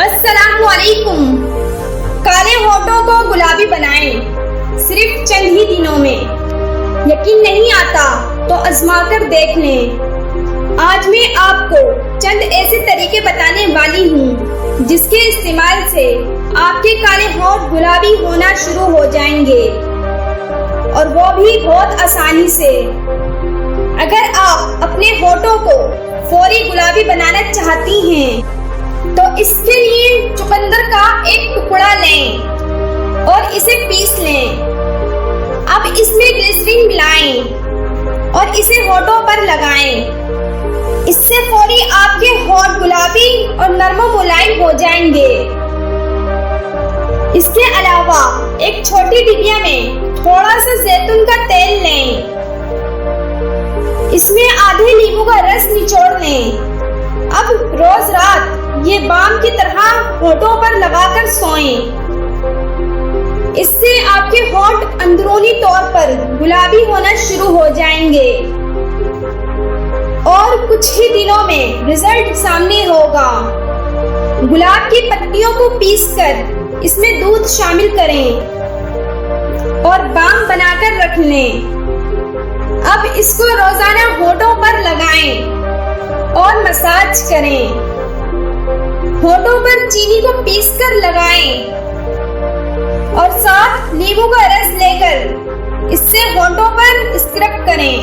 अस्सलामुअलैकुम। काले होठों को गुलाबी बनाएं सिर्फ चंद ही दिनों में। यकीन नहीं आता तो आजमाकर देख लें। आज मैं आपको चंद ऐसे तरीके बताने वाली हूँ जिसके इस्तेमाल से आपके काले होठ गुलाबी होना शुरू हो जाएंगे, और वो भी बहुत आसानी से। अगर आप अपने होठों को फौरी गुलाबी बनाना चाहती हैं तो इसके लिए चुकंदर का एक टुकड़ा लें और इसे पीस लें। अब इसमें ग्लिसरीन मिलाएं और इसे होठों पर लगाएं। इससे फौरी आपके होठ गुलाबी और नरम मुलायम हो जाएंगे। इसके अलावा एक छोटी डिबिया में थोड़ा सा जैतून का तेल लें। इसमें आधे नींबू का रस निचोड़ लें। अब रोज रात ये बाम की तरह होठों पर लगाकर सोएं। इससे आपके होठ अंदरूनी तौर पर गुलाबी होना शुरू हो जाएंगे और कुछ ही दिनों में रिजल्ट सामने होगा। गुलाब की पत्तियों को पीसकर इसमें दूध शामिल करें और बाम बनाकर रख लें। अब इसको रोजाना होठों पर लगाएं और मसाज करें। होठों पर चीनी को पीसकर लगाएं और साथ नींबू का रस लेकर इससे होठों पर स्क्रब करें।